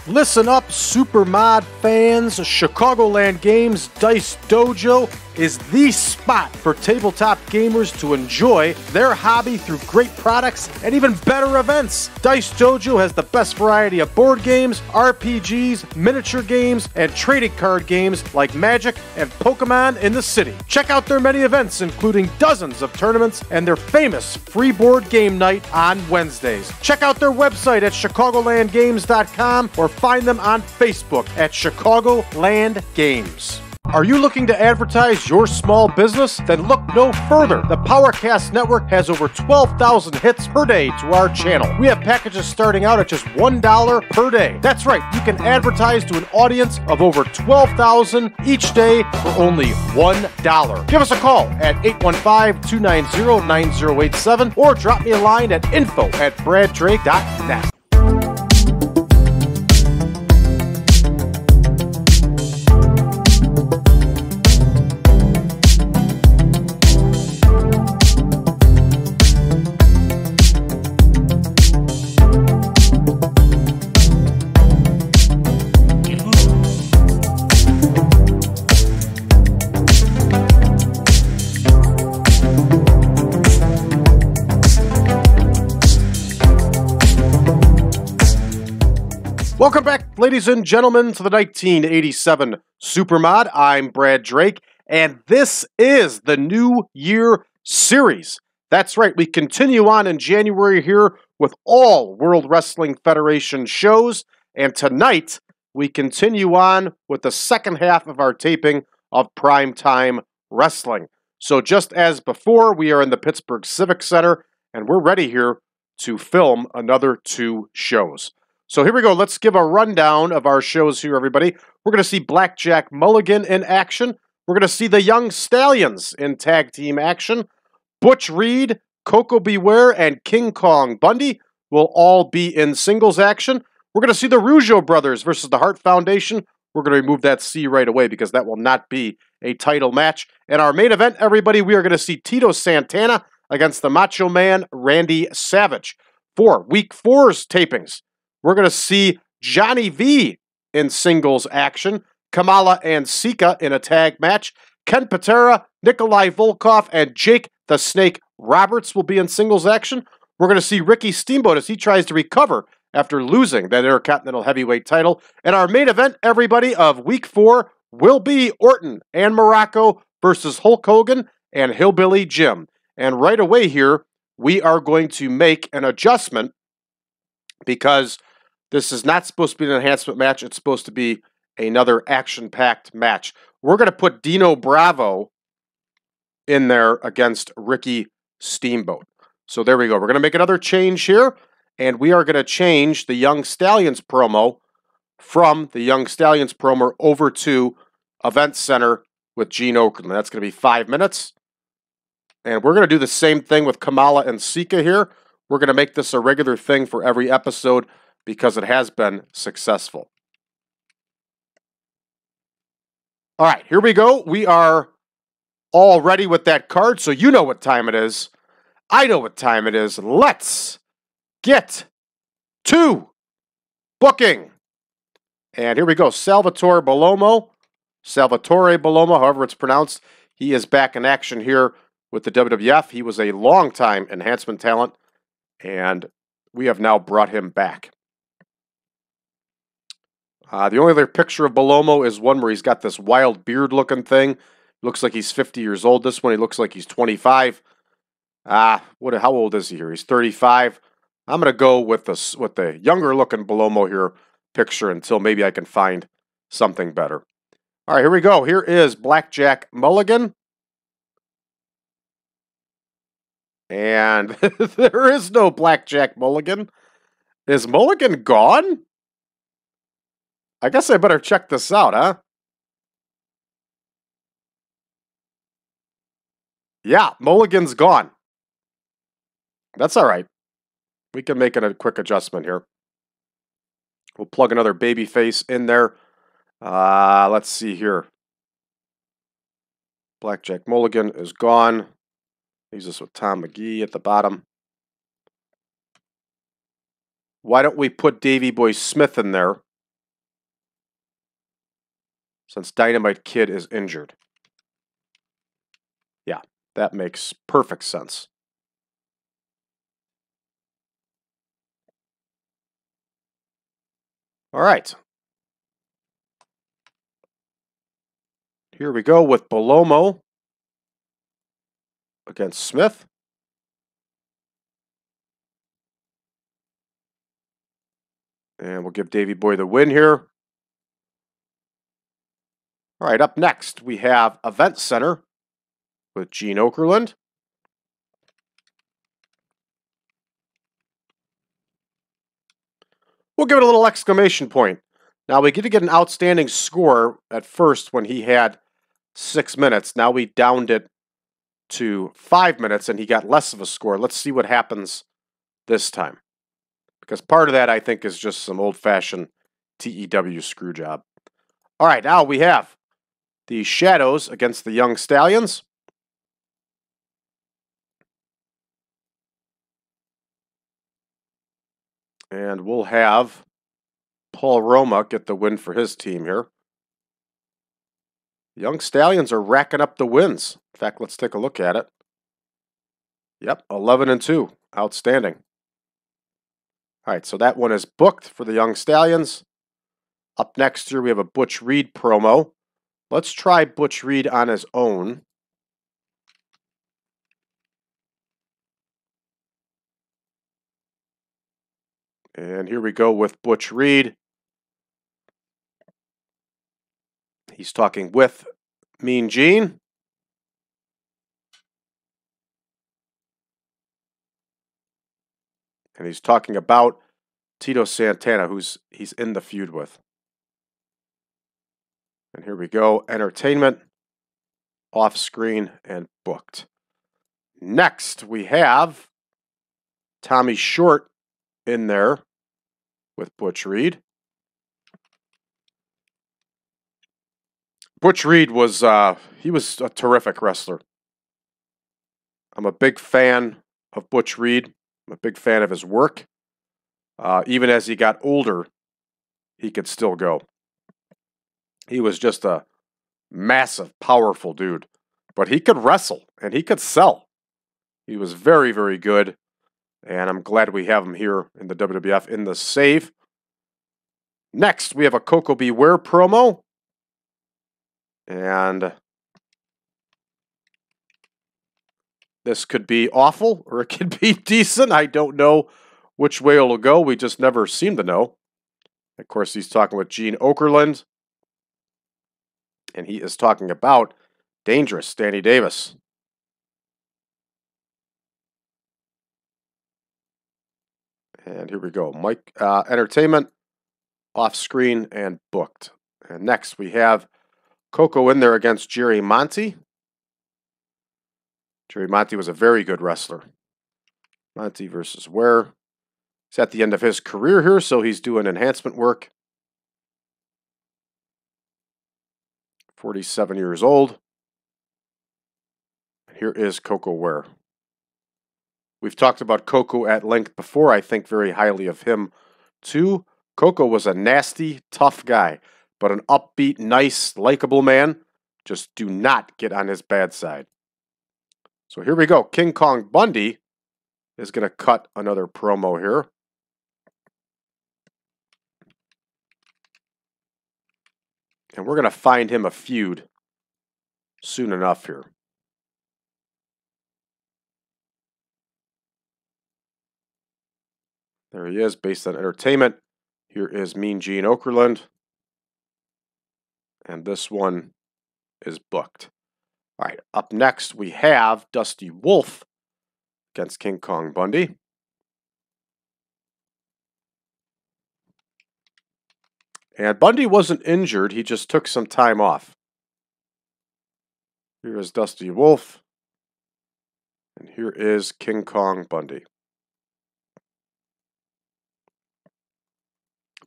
Listen up, Supermod fans. Chicagoland Games Dice Dojo is the spot for tabletop gamers to enjoy their hobby through great products and even better events. Dice Dojo has the best variety of board games, RPGs, miniature games, and trading card games like Magic and Pokemon in the city. Check out their many events, including dozens of tournaments and their famous free board game night on Wednesdays. Check out their website at chicagolandgames.com or find them on Facebook at Chicagoland Games. Are you looking to advertise your small business? Then look no further. The Powercast Network has over 12,000 hits per day to our channel. We have packages starting out at just $1 per day. That's right, you can advertise to an audience of over 12,000 each day for only $1. Give us a call at 815-290-9087 or drop me a line at info@braddrake.net. Welcome back, ladies and gentlemen, to the 1987 Supermod. I'm Brad Drake, and this is the New Year Series. That's right, we continue on in January here with all World Wrestling Federation shows, and tonight we continue on with the second half of our taping of Primetime Wrestling. So just as before, we are in the Pittsburgh Civic Center, and we're ready here to film another 2 shows. So here we go. Let's give a rundown of our shows here, everybody. We're going to see Blackjack Mulligan in action. We're going to see the Young Stallions in tag team action. Butch Reed, Koko Beware, and King Kong Bundy will all be in singles action. We're going to see the Rougeau brothers versus the Hart Foundation. We're going to remove that C right away because that will not be a title match. In our main event, everybody, we are going to see Tito Santana against the Macho Man Randy Savage. For Week 4's tapings, we're going to see Johnny V in singles action, Kamala and Sika in a tag match, Ken Patera, Nikolai Volkoff, and Jake the Snake Roberts will be in singles action. We're going to see Ricky Steamboat as he tries to recover after losing that Intercontinental Heavyweight title. And our main event, everybody, of Week 4 will be Orton and Morocco versus Hulk Hogan and Hillbilly Jim. And right away here, we are going to make an adjustment because this is not supposed to be an enhancement match. It's supposed to be another action-packed match. We're going to put Dino Bravo in there against Ricky Steamboat. So there we go. We're going to make another change here, and we are going to change the Young Stallions promo from the Young Stallions promo over to Event Center with Gene Okerlund. That's going to be 5 minutes. And we're going to do the same thing with Kamala and Sika here. We're going to make this a regular thing for every episode because it has been successful. All right, here we go. We are all ready with that card, so you know what time it is. I know what time it is. Let's get to booking. And here we go. Salvatore Bellomo, however it's pronounced. He is back in action here with the WWF. He was a long-time enhancement talent, and we have now brought him back. The only other picture of Bellomo is one where he's got this wild beard-looking thing. Looks like he's 50 years old. This one, he looks like he's 25. How old is he here? He's 35. I'm going to go with the younger-looking Bellomo here picture until maybe I can find something better. All right, here we go. Here is Blackjack Mulligan. And there is no Blackjack Mulligan. Is Mulligan gone? I guess I better check this out, huh? Yeah, Mulligan's gone. That's all right. We can make a quick adjustment here. We'll plug another baby face in there. Let's see here. Blackjack Mulligan is gone. Leaves us with Tom McGee at the bottom. Why don't we put Davey Boy Smith in there? since Dynamite Kid is injured. Yeah, that makes perfect sense. All right. Here we go with Bellomo against Smith. And we'll give Davey Boy the win here. All right, up next, we have Event Center with Gene Okerlund. We'll give it a little exclamation point. Now, we get to get an outstanding score at first when he had 6 minutes. Now we downed it to 5 minutes, and he got less of a score. Let's see what happens this time. Because part of that, I think, is just some old-fashioned TEW screw job. All right, now we have the Shadows against the Young Stallions. And we'll have Paul Roma get the win for his team here. The Young Stallions are racking up the wins. In fact, let's take a look at it. Yep, 11-2. Outstanding. All right, so that one is booked for the Young Stallions. Up next here, we have a Butch Reed promo. Let's try Butch Reed on his own. And here we go with Butch Reed. He's talking with Mean Gene. And he's talking about Tito Santana, he's in the feud with. And here we go, entertainment, off screen, and booked. Next, we have Tommy Short in there with Butch Reed. Butch Reed was he was a terrific wrestler. I'm a big fan of Butch Reed. I'm a big fan of his work. Even as he got older, he could still go. He was just a massive, powerful dude. But he could wrestle, and he could sell. He was very, very good. And I'm glad we have him here in the WWF in the save. Next, we have a Koko Beware promo. And this could be awful, or it could be decent. I don't know which way it'll go. We just never seem to know. Of course, he's talking with Gene Okerlund. And he is talking about Dangerous Danny Davis. And here we go. Mike Entertainment, off screen and booked. And next we have Koko in there against Jerry Monti. Jerry Monti was a very good wrestler. Monti versus Ware. He's at the end of his career here, so he's doing enhancement work. 47 years old. Here is Koko Ware. We've talked about Koko at length before. I think very highly of him, too. Koko was a nasty, tough guy, but an upbeat, nice, likable man. Just do not get on his bad side. So here we go. King Kong Bundy is going to cut another promo here. And we're going to find him a feud soon enough here. There he is, based on entertainment. Here is Mean Gene Okerlund. And this one is booked. All right, up next we have Dusty Wolfe against King Kong Bundy. And Bundy wasn't injured, he just took some time off. Here is Dusty Wolfe. And here is King Kong Bundy.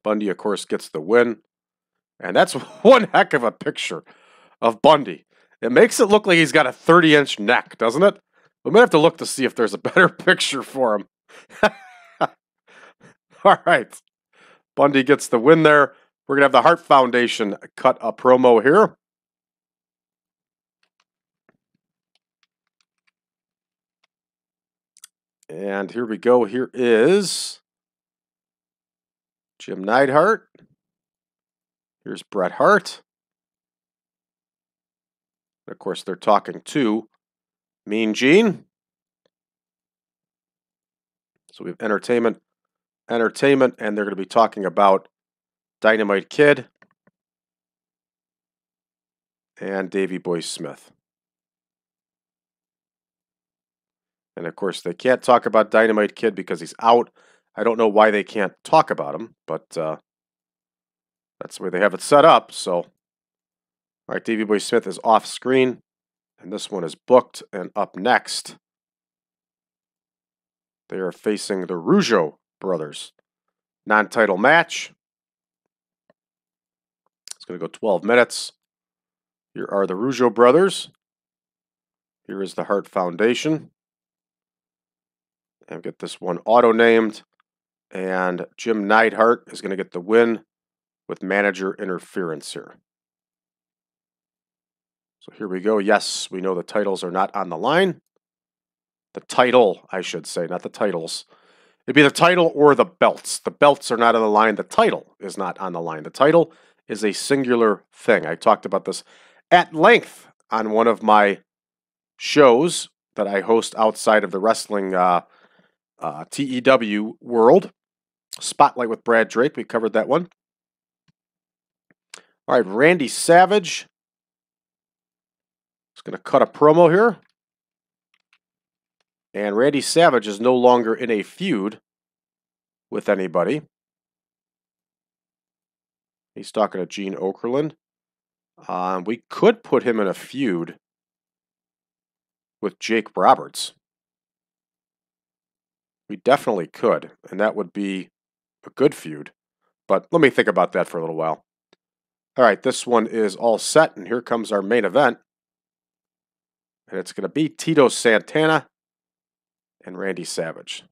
Bundy, of course, gets the win. And that's one heck of a picture of Bundy. It makes it look like he's got a 30-inch neck, doesn't it? We might have to look to see if there's a better picture for him. All right. Bundy gets the win there. We're going to have the Hart Foundation cut a promo here. And here we go. Here is Jim Neidhart. Here's Bret Hart. And of course, they're talking to Mean Gene. So we have entertainment, and they're going to be talking about Dynamite Kid and Davey Boy Smith. And of course, they can't talk about Dynamite Kid because he's out. I don't know why they can't talk about him, but that's the way they have it set up. So, all right, Davey Boy Smith is off screen, and this one is booked. And up next, they are facing the Rougeau brothers. Non-title match. It's going to go 12 minutes. Here are the Rougeau brothers. Here is the Hart Foundation. And get this one auto-named. And Jim Neidhart is going to get the win with manager interference here. So here we go. Yes, we know the titles are not on the line. The title, I should say, not the titles. It'd be the title or the belts. The belts are not on the line. The title is not on the line. The title is a singular thing. I talked about this at length on one of my shows that I host outside of the wrestling TEW world. Spotlight with Brad Drake. We covered that one. All right, Randy Savage is going to cut a promo here. And Randy Savage is no longer in a feud with anybody. He's talking to Gene Okerlund. We could put him in a feud with Jake Roberts. We definitely could, and that would be a good feud. But let me think about that for a little while. All right, this one is all set, and here comes our main event. And it's going to be Tito Santana and Randy Savage.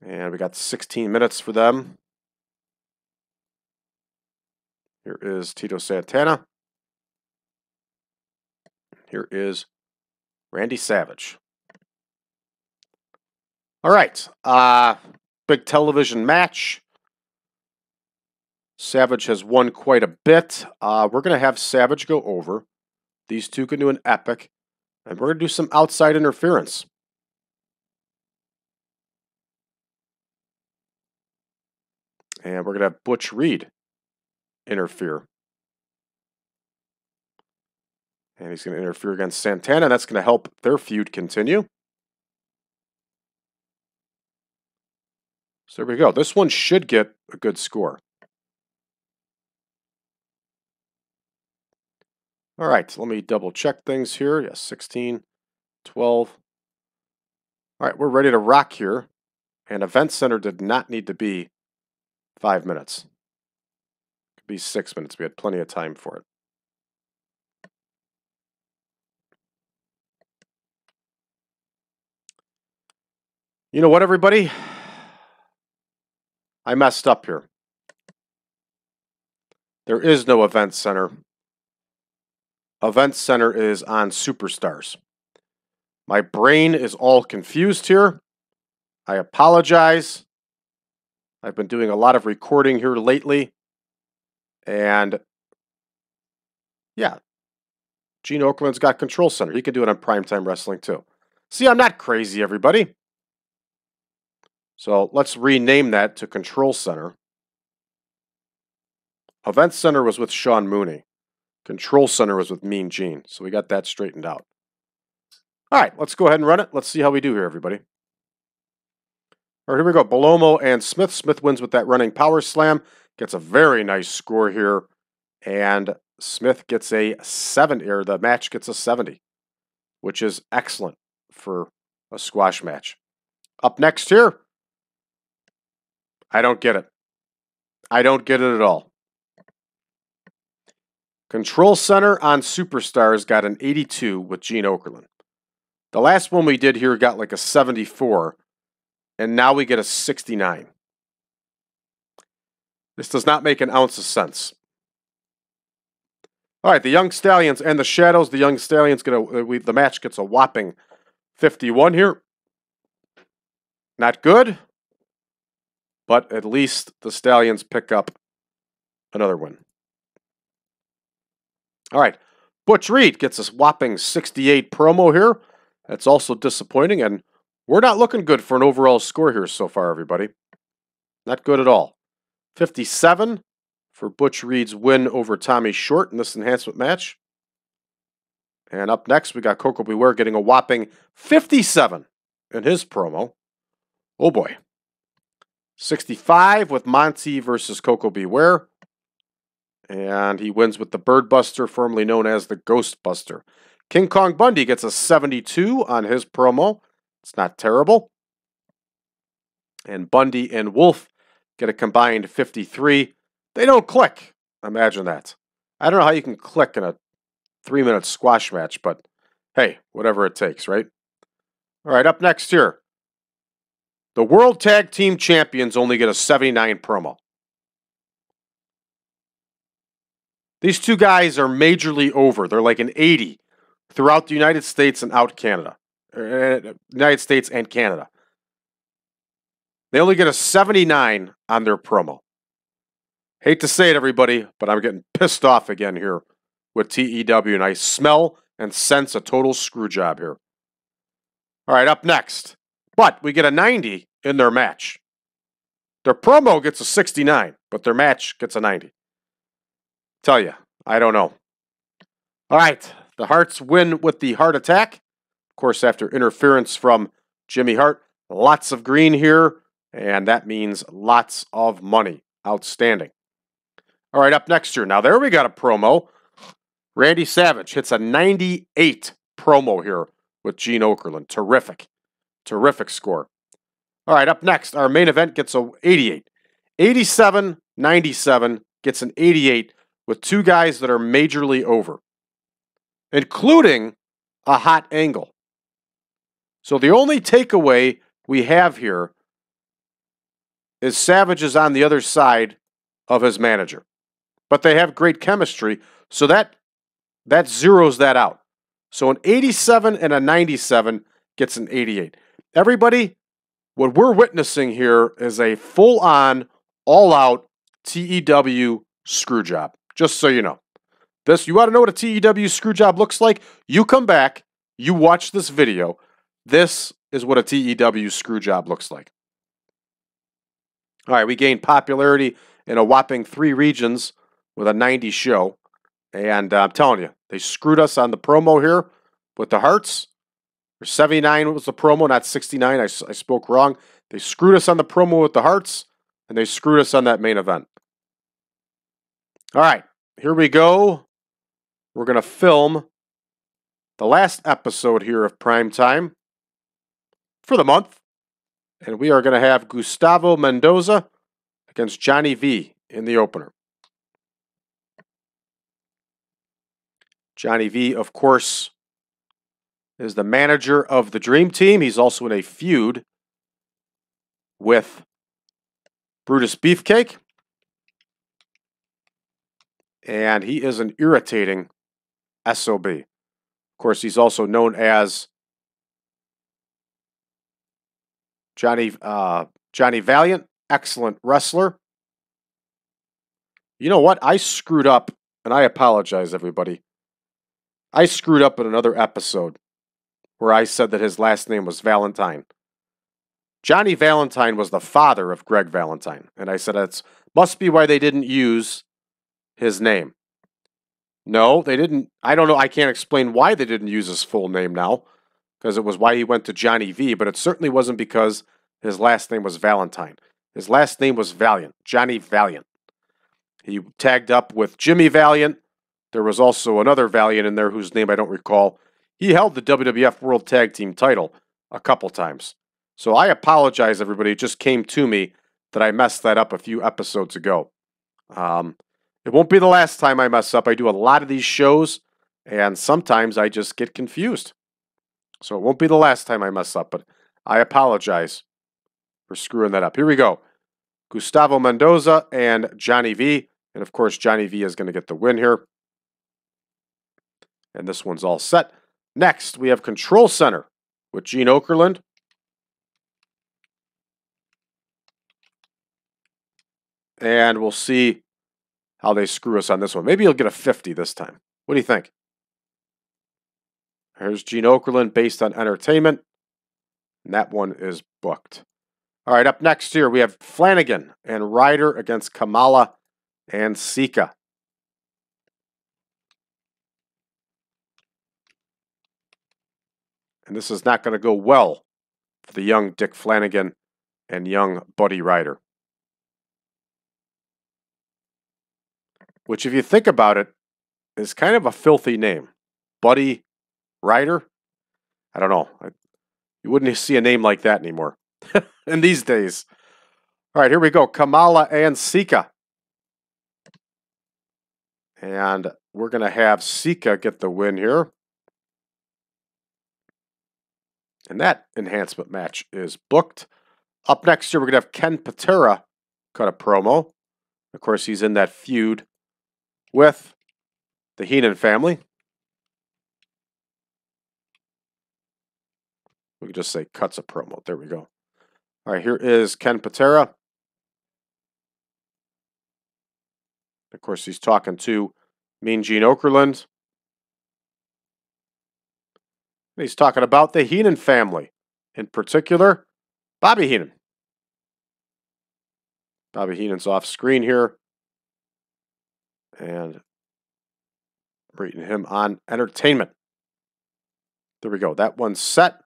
And we got 16 minutes for them. Here is Tito Santana. Here is Randy Savage. All right. Big television match. Savage has won quite a bit. We're going to have Savage go over. These two can do an epic. And we're going to do some outside interference. And we're going to have Butch Reed interfere. And he's going to interfere against Santana. That's going to help their feud continue. So there we go. This one should get a good score. All right, let me double check things here. Yes, 16, 12. All right, we're ready to rock here. And Event Center did not need to be 5 minutes. It could be 6 minutes. We had plenty of time for it. You know what, everybody? I messed up here. There is no Event Center. Event Center is on Superstars. My brain is all confused here. I apologize. I've been doing a lot of recording here lately. And yeah, Gene Okerlund's got Control Center. He can do it on Primetime Wrestling too. See, I'm not crazy, everybody. So let's rename that to Control Center. Event Center was with Sean Mooney. Control Center was with Mean Gene. So we got that straightened out. All right, let's go ahead and run it. Let's see how we do here, everybody. All right, here we go. Bellomo and Smith. Smith wins with that running power slam. Gets a very nice score here. And Smith gets a 7, or the match gets a 70, which is excellent for a squash match. Up next here, I don't get it. I don't get it at all. Control Center on Superstars got an 82 with Gene Okerlund. The last one we did here got like a 74, and now we get a 69. This does not make an ounce of sense. All right, the Young Stallions and the Shadows. The Young Stallions the match gets a whopping 51 here. Not good, but at least the Stallions pick up another win. All right, Butch Reed gets a whopping 68 promo here. That's also disappointing, and we're not looking good for an overall score here so far, everybody. Not good at all. 57 for Butch Reed's win over Tommy Short in this enhancement match. And up next, we got Koko B. Ware getting a whopping 57 in his promo. Oh boy. 65 with Monti versus Koko B. Ware. And he wins with the Bird Buster, formerly known as the Ghost Buster. King Kong Bundy gets a 72 on his promo. It's not terrible. And Bundy and Wolfe get a combined 53. They don't click. Imagine that. I don't know how you can click in a 3-minute squash match, but hey, whatever it takes, right? All right, up next here. The World Tag Team Champions only get a 79 promo. These two guys are majorly over. They're like an 80 throughout the United States and out Canada. United States and Canada. They only get a 79 on their promo. Hate to say it, everybody, but I'm getting pissed off again here with TEW, and I smell and sense a total screw job here. All right, up next. But we get a 90 in their match. Their promo gets a 69, but their match gets a 90. Tell you, I don't know. All right, the Harts win with the Heart Attack. Of course, after interference from Jimmy Hart. Lots of green here, and that means lots of money. Outstanding. All right, up next here. Now, there we got a promo. Randy Savage hits a 98 promo here with Gene Okerlund. Terrific. Terrific score. All right, up next, our main event gets a 88. 87, 97 gets an 88 with two guys that are majorly over, including a hot angle. So the only takeaway we have here is Savage is on the other side of his manager. But they have great chemistry, so that zeroes that out. So an 87 and a 97 gets an 88. Everybody, what we're witnessing here is a full-on, all-out TEW screw job. Just so you know. You want to know what a TEW screw job looks like? You come back, you watch this video. This is what a TEW screw job looks like. All right, we gained popularity in a whopping 3 regions with a 90 show. And I'm telling you, they screwed us on the promo here with the Hearts. 79 was the promo, not 69. I spoke wrong. They screwed us on the promo with the Hearts, and they screwed us on that main event. All right, here we go. We're going to film the last episode here of Primetime for the month. And we are going to have Gustavo Mendoza against Johnny V in the opener. Johnny V, of course, is the manager of the Dream Team. He's also in a feud with Brutus Beefcake. And he is an irritating SOB. Of course, he's also known as Johnny Valiant, excellent wrestler. You know what? I screwed up, and I apologize, everybody. I screwed up in another episode where I said that his last name was Valentine. Johnny Valentine was the father of Greg Valentine, and I said that must be why they didn't use his name. No, they didn't. I don't know. I can't explain why they didn't use his full name now, because it was why he went to Johnny V, but it certainly wasn't because his last name was Valentine. His last name was Valiant, Johnny Valiant. He tagged up with Jimmy Valiant. There was also another Valiant in there whose name I don't recall. He held the WWF World Tag Team title a couple times. So I apologize, everybody. It just came to me that I messed that up a few episodes ago. It won't be the last time I mess up. I do a lot of these shows, and sometimes I just get confused. So it won't be the last time I mess up, but I apologize for screwing that up. Here we go. Gustavo Mendoza and Johnny V. And of course, Johnny V is going to get the win here. And this one's all set. Next, we have Control Center with Gene Okerlund. And we'll see how they screw us on this one. Maybe he'll get a 50 this time. What do you think? Here's Gene Okerlund based on entertainment. And that one is booked. All right, up next here, we have Flanagan and Ryder against Kamala and Sika. And this is not going to go well for the young Dick Flanagan and young Buddy Ryder. Which, if you think about it, is kind of a filthy name. Buddy Ryder? I don't know. You wouldn't see a name like that anymore in these days. All right, here we go. Kamala and Sika. And we're going to have Sika get the win here. And that enhancement match is booked. Up next here, we're going to have Ken Patera cut a promo. Of course, he's in that feud with the Heenan family. We could just say cuts a promo. There we go. All right, here is Ken Patera. Of course, he's talking to Mean Gene Okerlund. He's talking about the Heenan family, in particular, Bobby Heenan. Bobby Heenan's off screen here. And rating him on entertainment. There we go. That one's set.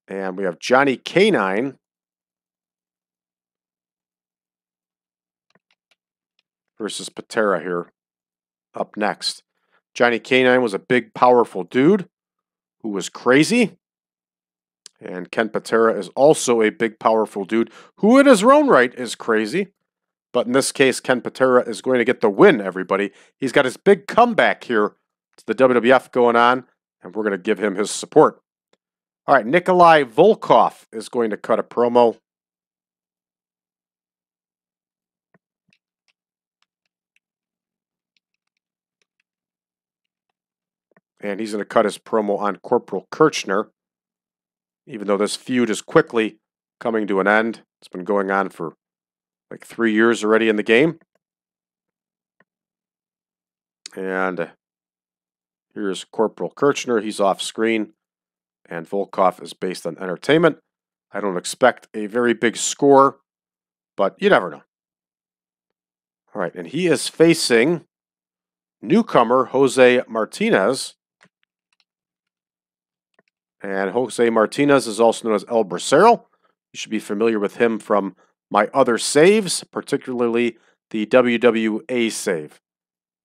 And we have Johnny K9 versus Patera here up next. Johnny K9 was a big, powerful dude who was crazy. And Ken Patera is also a big, powerful dude who in his own right is crazy. But in this case, Ken Patera is going to get the win, everybody. He's got his big comeback here to the WWF going on, and we're going to give him his support. All right, Nikolai Volkoff is going to cut a promo. And he's going to cut his promo on Corporal Kirchner, even though this feud is quickly coming to an end. It's been going on for like 3 years already in the game. And here's Corporal Kirchner. He's off screen. And Volkoff is based on entertainment. I don't expect a very big score, but you never know. All right, and he is facing newcomer Jose Martinez. And Jose Martinez is also known as El Bracero. You should be familiar with him from my other saves, particularly the WWA save.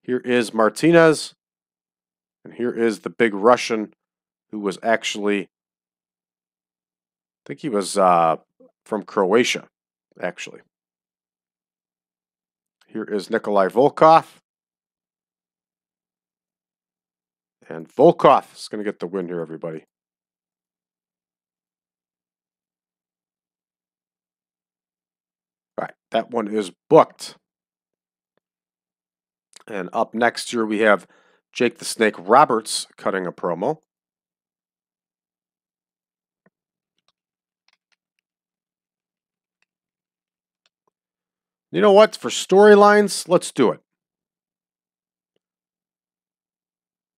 Here is Martinez. And here is the big Russian who was actually, I think he was from Croatia, actually. Here is Nikolai Volkoff. And Volkoff is going to get the win here, everybody. All right, that one is booked. And up next here we have Jake the Snake Roberts cutting a promo. You know what? For storylines, let's do it.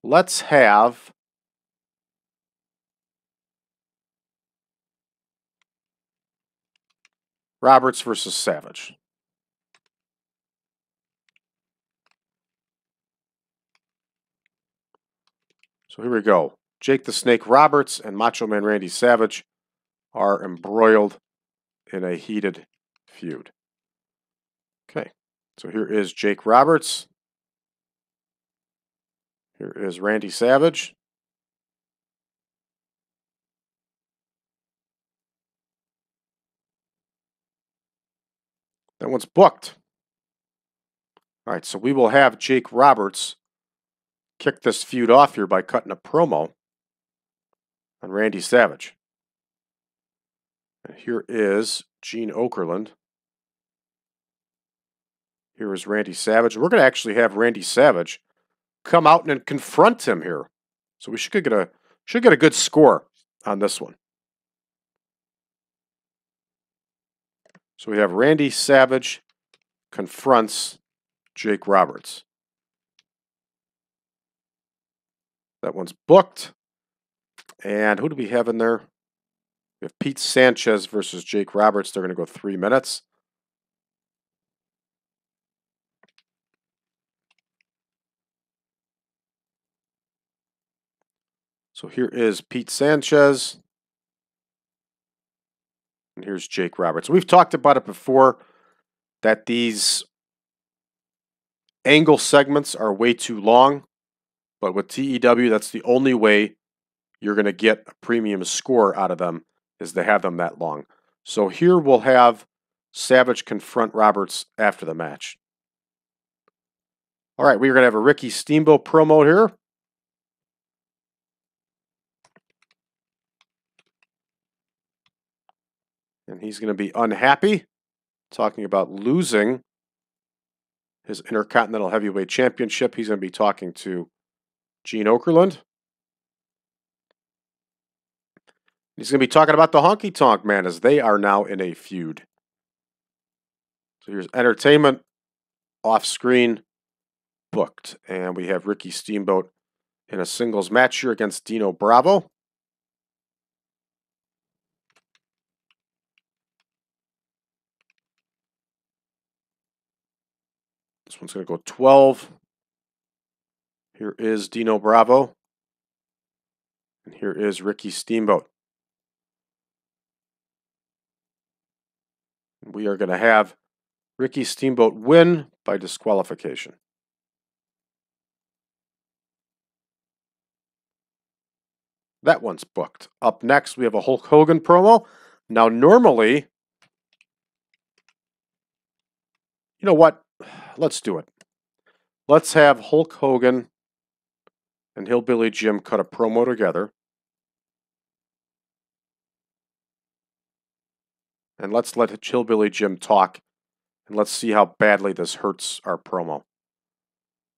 Let's have Roberts versus Savage. So here we go. Jake the Snake Roberts and Macho Man Randy Savage are embroiled in a heated feud. Okay, so here is Jake Roberts. Here is Randy Savage. That one's booked. All right, so we will have Jake Roberts kick this feud off here by cutting a promo on Randy Savage. And here is Gene Okerlund. Here is Randy Savage. We're going to actually have Randy Savage come out and confront him here. So we should get a good score on this one. So we have Randy Savage confronts Jake Roberts. That one's booked. And who do we have in there? We have Pete Sanchez versus Jake Roberts. They're going to go 3 minutes. So here is Pete Sanchez. And here's Jake Roberts. We've talked about it before that these angle segments are way too long. But with TEW, that's the only way you're going to get a premium score out of them is to have them that long. So here we'll have Savage confront Roberts after the match. All right, we're going to have a Ricky Steamboat promo here. And he's going to be unhappy, talking about losing his Intercontinental Heavyweight Championship. He's going to be talking to Gene Okerlund. He's going to be talking about the Honky Tonk Man as they are now in a feud. So here's entertainment, off-screen, booked. And we have Ricky Steamboat in a singles match here against Dino Bravo. This one's going to go 12. Here is Dino Bravo. And here is Ricky Steamboat. We are going to have Ricky Steamboat win by disqualification. That one's booked. Up next, we have a Hulk Hogan promo. Now, normally, you know what? Let's do it. Let's have Hulk Hogan and Hillbilly Jim cut a promo together. And let's let Hillbilly Jim talk. And let's see how badly this hurts our promo.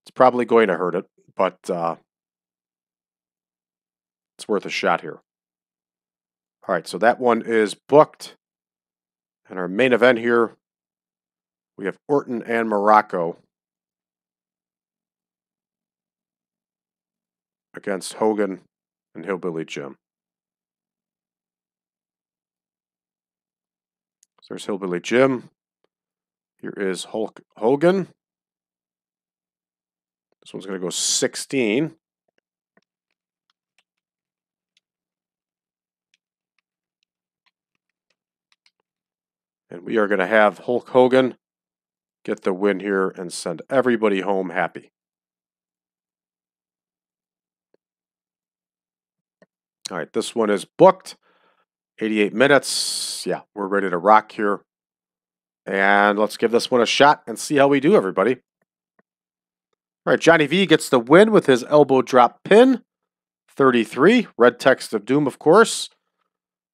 It's probably going to hurt it, but it's worth a shot here. All right, so that one is booked. And our main event here, we have Orton and Morocco against Hogan and Hillbilly Jim. So there's Hillbilly Jim. Here is Hulk Hogan. This one's going to go 16. And we are going to have Hulk Hogan get the win here and send everybody home happy. All right, this one is booked. 88 minutes. Yeah, we're ready to rock here. And let's give this one a shot and see how we do, everybody. All right, Johnny V gets the win with his elbow drop pin. 33. Red text of doom, of course.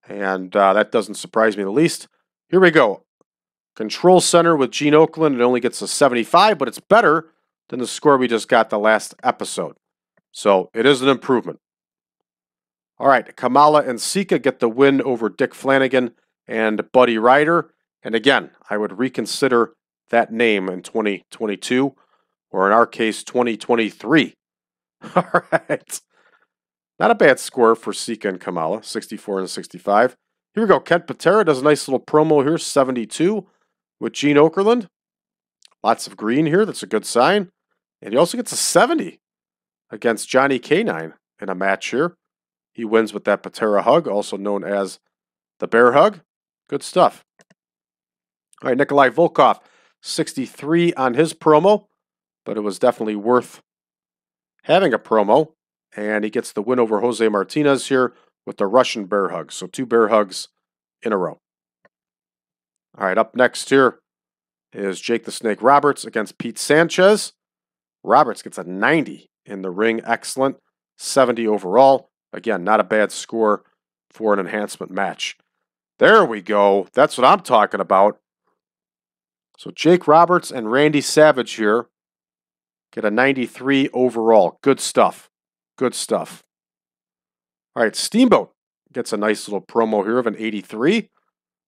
And that doesn't surprise me the least. Here we go. Control Center with Gene Okerlund. It only gets a 75, but it's better than the score we just got the last episode. So it is an improvement. All right, Kamala and Sika get the win over Dick Flanagan and Buddy Ryder. And again, I would reconsider that name in 2022, or in our case, 2023. All right. Not a bad score for Sika and Kamala, 64 and 65. Here we go. Kent Patera does a nice little promo here, 72 with Gene Okerlund. Lots of green here. That's a good sign. And he also gets a 70 against Johnny K9 in a match here. He wins with that Patera hug, also known as the bear hug. Good stuff. All right, Nikolai Volkoff, 63 on his promo, but it was definitely worth having a promo. And he gets the win over Jose Martinez here with the Russian bear hug. So 2 bear hugs in a row. All right, up next here is Jake the Snake Roberts against Pete Sanchez. Roberts gets a 90 in the ring. Excellent. 70 overall. Again, not a bad score for an enhancement match. There we go. That's what I'm talking about. So Jake Roberts and Randy Savage here get a 93 overall. Good stuff. Good stuff. All right, Steamboat gets a nice little promo here of an 83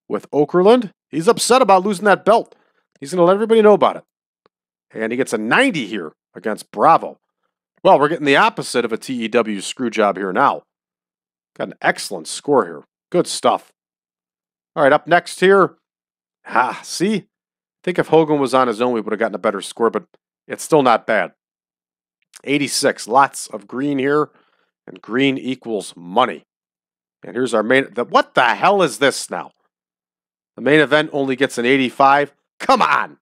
with Okerlund. He's upset about losing that belt. He's going to let everybody know about it. And he gets a 90 here against Bravo. Well, we're getting the opposite of a TEW screw job here now. Got an excellent score here. Good stuff. All right, up next here. See? I think if Hogan was on his own, we would have gotten a better score, but it's still not bad. 86. Lots of green here, and green equals money. And here's our main... What the hell is this now? The main event only gets an 85. Come on!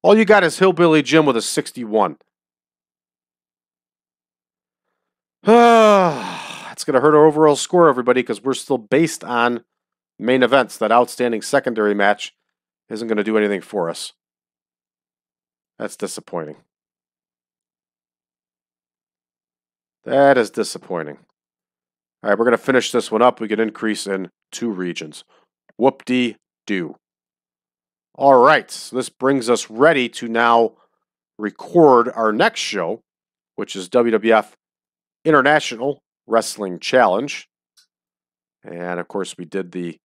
All you got is Hillbilly Jim with a 61. It's going to hurt our overall score, everybody, because we're still based on main events. That outstanding secondary match isn't going to do anything for us. That's disappointing. That is disappointing. All right, we're going to finish this one up. We can increase in 2 regions. Whoop-dee-doo. All right, so this brings us ready to now record our next show, which is WWF International Wrestling Challenge. And, of course, we did the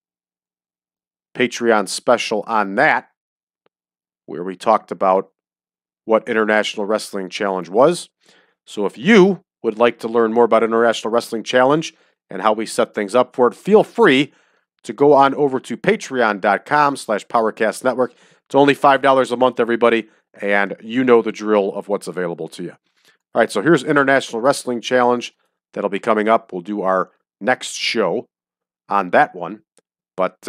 Patreon special on that, where we talked about what International Wrestling Challenge was. So if you would like to learn more about International Wrestling Challenge and how we set things up for it, feel free to go on over to patreon.com/PowerCast Network. It's only $5 a month, everybody, and you know the drill of what's available to you. All right, so here's International Wrestling Challenge. That'll be coming up. We'll do our next show on that one. But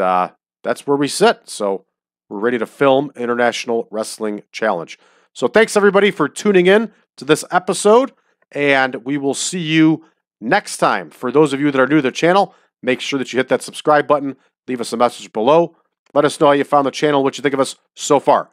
that's where we sit. So we're ready to film International Wrestling Challenge. So thanks, everybody, for tuning in to this episode. And we will see you next time. For those of you that are new to the channel, make sure that you hit that subscribe button. Leave us a message below. Let us know how you found the channel, what you think of us so far.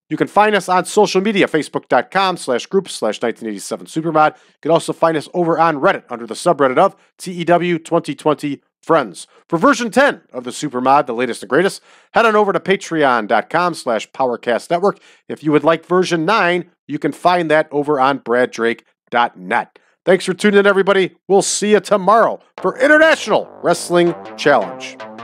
You can find us on social media, facebook.com/groups/1987supermod. You can also find us over on Reddit under the subreddit of TEW 2020 Friends. For version 10 of the Supermod, the latest and greatest, head on over to patreon.com/PowerCast Network. If you would like version 9, you can find that over on braddrake.net. Thanks for tuning in, everybody. We'll see you tomorrow for International Wrestling Challenge.